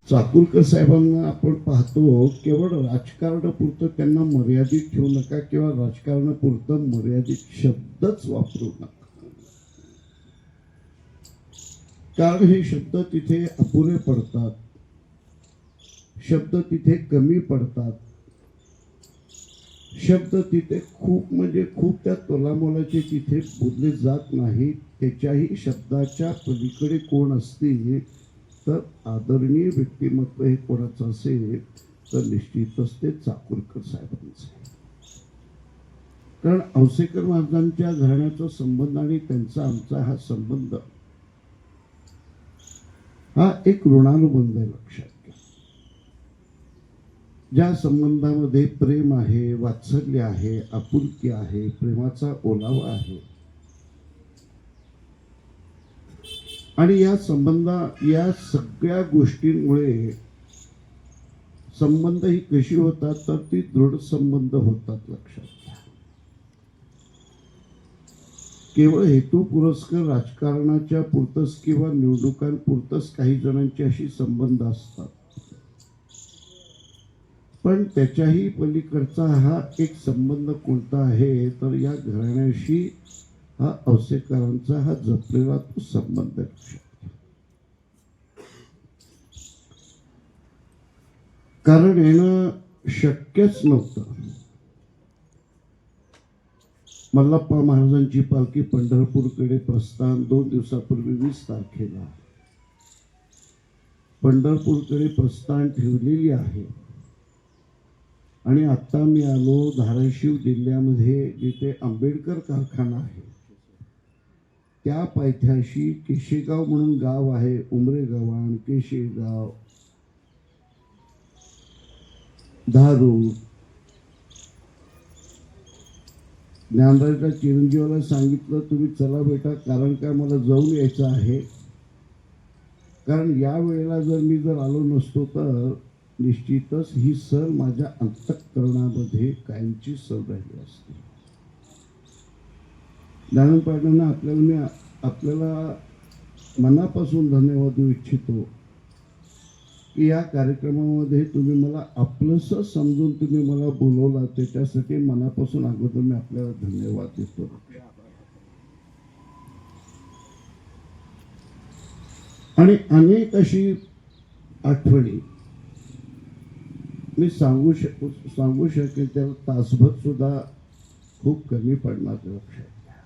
चाकूरकर साहेबांना आपण पाहतो केवळ राजकारणापुरतं त्यांना मर्यादित ठेवू नका किंवा राजकारणापुरतं मर्यादित शब्दच वापरू नका, कारण हे शब्द तिथे अपुरे पडतात, शब्द तिथे कमी पडतात, शब्द तिथे खूप म्हणजे खूप त्या तोलामोलाचे तिथे बोलले जात नाहीत. त्याच्याही शब्दाच्या पलीकडे कोण असतील तर आदरणीय व्यक्तिमत्व हे कोणाचं असेल तर निश्चितच ते चाकूरकर साहेबांचं. कारण औसेकर महाराजांच्या घराण्याचा संबंध आणि त्यांचा आमचा हा संबंध हा एक ऋणानुबंध आहे. लक्षात घ्या, ज्या संबंधामध्ये प्रेम आहे, वात्सल्य आहे, आपुलकी आहे, प्रेमाचा ओलावा आहे, आणि या या सगळ्या गोष्टींमुळे संबंध ही कशी होतात तर ती दृढ संबंध होतात. लक्षात घ्या, केवळ हेतू पुरस्कर राजकारणाच्या पुरतच किंवा निवडणुकांपुरतच काही जणांचे अशी संबंध असतात, पण त्याच्याही पलीकडचा हा एक संबंध कोणता आहे तर या घराण्याशी हा औसेकरांचा हा जपलेला तो संबंध. कारण येणं शक्यच नव्हतं. मल्लप्पा महाराजांची पालखी पंढरपूरकडे प्रस्थान 2 दिवसापूर्वी 20 तारखेला पंढरपूरकडे प्रस्थान ठेवलेली आहे. आणि आता मी आलो धाराशिव जिल्ह्यामध्ये जिथे आंबेडकर कारखाना आहे त्या पायथ्याशी केशेगाव म्हणून गाव आहे. उमरेगव्हाण, केशेगाव, धारूर, ज्ञानराजच्या चिरंजीवाला सांगितलं तुम्ही चला बेटा, कारण काय मला जाऊन यायचं आहे. कारण या वेळेला जर आलो नसतो तर निश्चितच ही सर माझ्या अंतःकरणामध्ये कायमची सर राहिली असते. ज्ञानराज पाटलांना आपल्याला मनापासून धन्यवाद देऊ इच्छितो की या कार्यक्रमामध्ये तुम्ही मला आपलंसं समजून तुम्ही मला बोलवला, त्याच्यासाठी मनापासून अगोदर मी आपल्याला धन्यवाद देतो. आणि अनेक अशी आठवणी मी सांगू शकेन त्याला तासभर सुद्धा खूप कमी पडणार. लक्षात घ्या,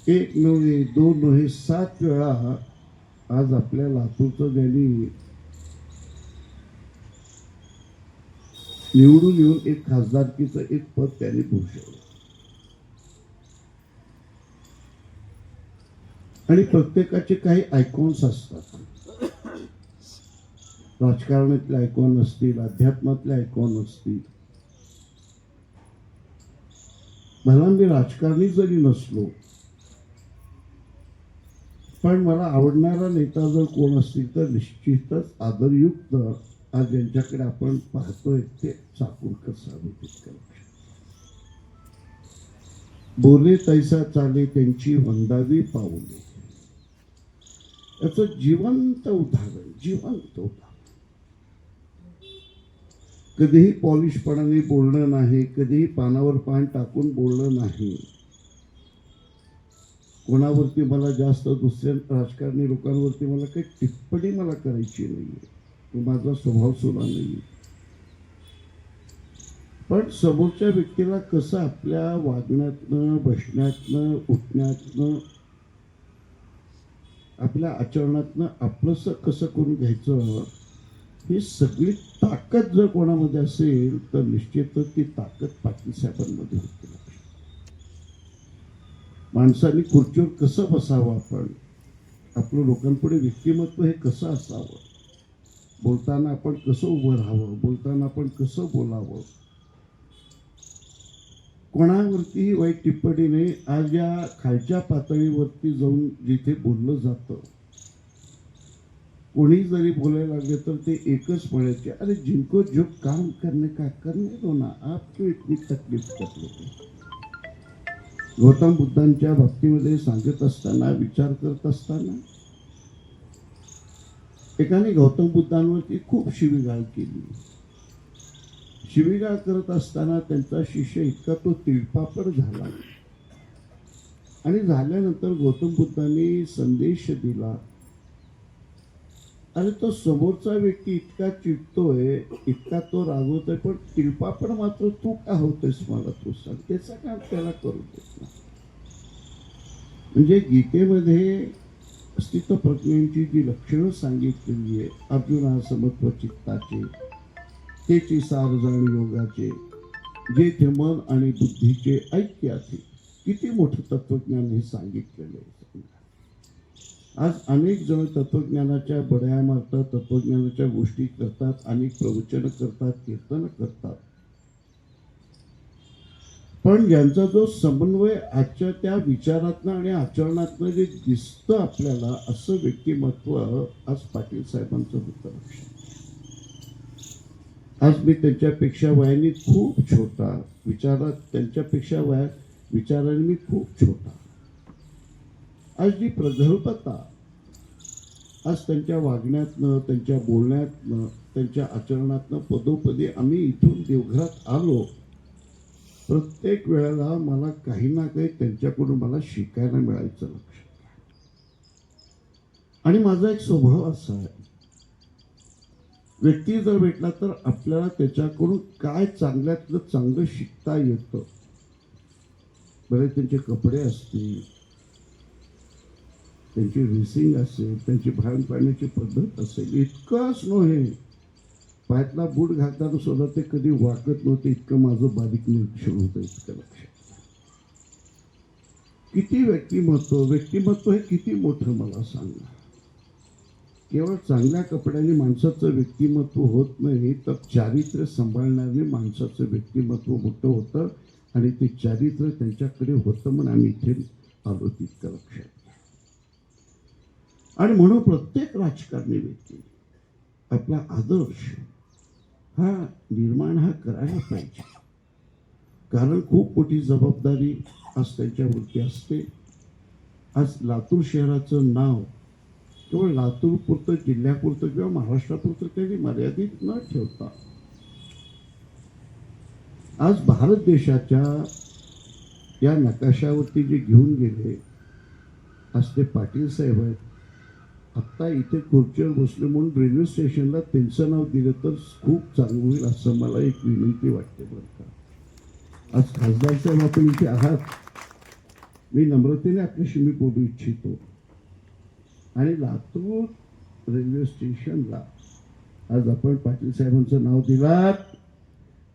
1 नव्हे 2 नव्हे 7 वेळा आज आपल्या लातूरचं ज्यांनी निवडून येऊन एक खासदारकीचं एक पद त्यांनी भूषवलं. आणि प्रत्येकाचे काही आयकॉन्स असतात. राजकारणातले आयकॉन असतील, अध्यात्मातले आयकॉन असतील. भला मी राजकारणी जरी नसलो पण मला आवडणारा नेता जर कोण असतील तर निश्चितच आदरयुक्त आज ज्यांच्याकडे आपण पाहतोय ते चाकूरकर साहेब. बोले तैसा चाले त्यांची वंदावी पाऊले, याचं जिवंत उदाहरण. कधीही पॉलिशपणाने बोलणं नाही, कधीही पानावर पान टाकून बोलणं नाही. कोणावरती मला जास्त दुसऱ्या राजकारणी लोकांवरती मला काही टिप्पणी मला करायची नाहीये, तो माझा स्वभाव सुद्धा नाही. पण समोरच्या व्यक्तीला कसं आपल्या वागण्यातनं, बसण्यातनं, उठण्यातनं, आपल्या आचरणातनं आपलंसं कसं करून घ्यायचं, ही सगळी ताकद जर कोणामध्ये असेल तर निश्चितच ती ताकद पाटील साहेबांमध्ये होती. माणसाने खुर्चीवर कसं बसावं, आपण आपलं लोकांपुढे व्यक्तिमत्व हे कसं असावं, बोलताना आपण कसं उभं राहावं, बोलताना आपण कसं बोलावं, कोणावरतीही वाईट टिप्पणी नाही. आज या खालच्या पातळीवरती जाऊन जिथे बोललं जातं, कोणी जरी बोलायला लागले तर ते एकच म्हणायचे, अरे जिनको जो काम करने का करने दो ना, आप क्यों इतनी तकलीफ कर लेते. गौतम बुद्धांच्या बाबतीमध्ये सांगत असताना, विचार करत असताना एकाने गौतम बुद्धांवरती खूप शिवीगाळ केली. शिवीगाळ करत असताना त्यांचा शिष्य इतका तो तिळपापड झाला आणि झाल्यानंतर गौतम बुद्धांनी संदेश दिला, अरे तो समोरचा व्यक्ती इतका चिडतोय, इतका तो रागवतोय, पण तिळपापड मात्र तू का होतोयस मला तू सांग, त्याचा काम त्याला करू देत नाही. म्हणजे गीतेमध्ये अस्तित्व प्रज्ञांची जी लक्षणं सांगितलेली आहे, अर्जुना समत्व चित्ताचे, तेची सार जाण योगाचे, जेथे मन आणि बुद्धीचे ऐक्य आहे. किती मोठं तत्वज्ञान हे सांगितलेलं आहे. आज अनेक जण तत्वज्ञानाच्या बड्या मारतात, तत्वज्ञानाच्या गोष्टी करतात, अनेक प्रवचन करतात, कीर्तन करतात, पण ज्यांचा जो समन्वय आजच्या त्या विचारातनं आणि आचरणातनं जे दिसतं आपल्याला, असं व्यक्तिमत्व आज पाटील साहेबांचं होतं. आज मी त्यांच्यापेक्षा वयाने खूप छोटा, विचारात त्यांच्यापेक्षा विचाराने मी खूप छोटा. आज जी प्रगल्भता आज त्यांच्या वागण्यातनं, त्यांच्या बोलण्यातनं, त्यांच्या आचरणातनं पदोपदी आम्ही इथून देवघरात आलो, प्रत्येक वेळेला मला काही ना काही त्यांच्याकडून मला शिकायला मिळायचं लक्षात. आणि माझा एक स्वभाव असा आहे, व्यक्ती जर भेटला तर आपल्याला त्याच्याकडून काय चांगल्यातलं चांगलं शिकता येतं. बरे त्यांचे कपडे असतील, त्यांची ड्रेसिंग असेल, त्यांची बाहेर पाडण्याची पद्धत असेल, इतकंच नव्हे, पायातला बूट घालताना सुद्धा ते कधी वाकत नव्हते, इतकं माझं बारीक निरीक्षण होतं. इतकं लक्षात. किती व्यक्तिमत्व हे किती मोठं मला सांगा. केवळ चांगल्या कपड्याने माणसाचं व्यक्तिमत्व होत नाही, तर चारित्र्य सांभाळणारे माणसाचं व्यक्तिमत्व मोठं होतं. आणि ते चारित्र्य त्यांच्याकडे होतं म्हणून आम्ही इथे आलो, तितकं लक्षात. आणि म्हणून प्रत्येक राजकारणी व्यक्ती आपला आदर्श हा निर्माण करायला पाहिजे. कारण खूप मोठी जबाबदारी आज त्यांच्यावरती असते. आज लातूर शहराचं नाव केवळ लातूर पुरतं, जिल्ह्यापुरतं किंवा महाराष्ट्रापुरतं त्यांनी मर्यादित न ठेवता आज भारत देशाच्या या नकाशावरती जे घेऊन गेले, आज ते पाटील साहेब आहेत. आत्ता इथे खुर्चीवर बसले म्हणून रेल्वे स्टेशनला त्यांचं नाव दिलं तर खूप चांगलं होईल, असं मला एक विनंती वाटते. बरं का, आज खासदार साहेब आपण इथे आहात, मी नम्रतेने आपल्याशी मी बोलू इच्छितो. आणि लातूर रेल्वे स्टेशनला आज आपण पाटील साहेबांचं नाव दिलात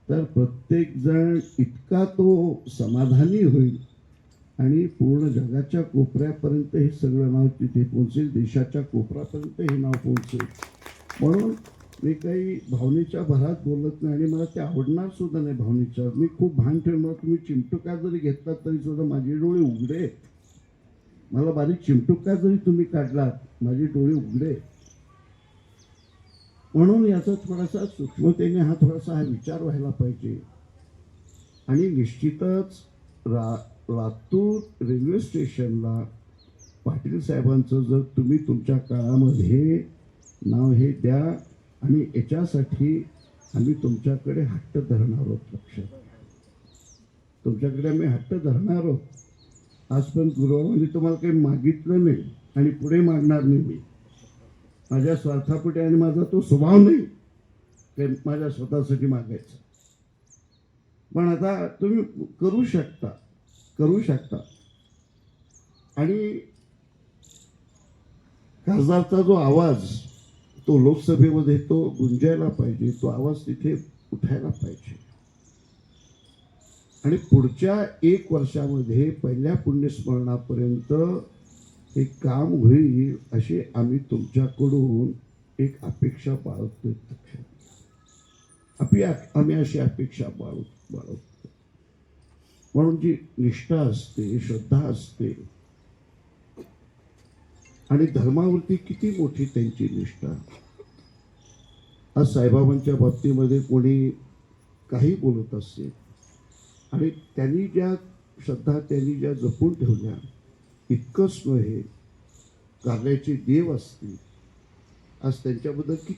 तर प्रत्येक जण इतका तो समाधानी होईल आणि पूर्ण जगाच्या कोपऱ्यापर्यंत हे सगळं नाव तिथे पोहोचेल, देशाच्या कोपऱ्यापर्यंत हे नाव पोहोचेल. म्हणून मी काही भावनेच्या भरात बोलत नाही आणि मला ते आवडणार सुद्धा नाही भावनेच्या. मी खूप भान ठेवणार, तुम्ही चिमटुका जरी घेतलात तरी सुद्धा माझे डोळे उघडे, मला बारीक चिमटुका जरी तुम्ही काढलात माझे डोळे उघडे. म्हणून याचा थोडासा सूक्ष्मतेने थोडासा हा विचार व्हायला पाहिजे. आणि निश्चितच लातूर रेल्वे स्टेशनला पाटील साहेबांचं जर तुम्ही तुमच्या काळामध्ये नाव हे द्या आणि याच्यासाठी आम्ही तुमच्याकडे हट्ट धरणार आहोत. लक्षात, तुमच्याकडे आम्ही हट्ट धरणार आहोत. आजपर्यंत गुरुवारांनी तुम्हाला काही मागितलं नाही आणि पुढे मागणार नाही. मी माझ्या स्वार्थापोटी आणि माझा तो स्वभाव नाही की माझ्या स्वतःसाठी मागायचं. पण आता तुम्ही करू शकता. आणि खासदारचा जो आवाज तो लोकसभेमध्ये तो गुंजायला पाहिजे, तो आवाज तिथे उठायला पाहिजे. आणि पुढच्या 1 वर्षामध्ये पहिल्या पुण्यस्मरणापर्यंत हे काम होईल अशी आम्ही तुमच्याकडून एक अपेक्षा बाळगतोय. आम्ही अशी अपेक्षा बाळगतो. म्हणून जी निष्ठा असते, श्रद्धा असते, आणि धर्मावरती किती मोठी त्यांची निष्ठा. आज साईबाबांच्या बाबतीमध्ये कोणी काही बोलत असेल आणि त्यांनी ज्या श्रद्धा त्यांनी ज्या जपून ठेवल्या, इतकंच नव्हे, कारल्याचे देव असतील, आज त्यांच्याबद्दल की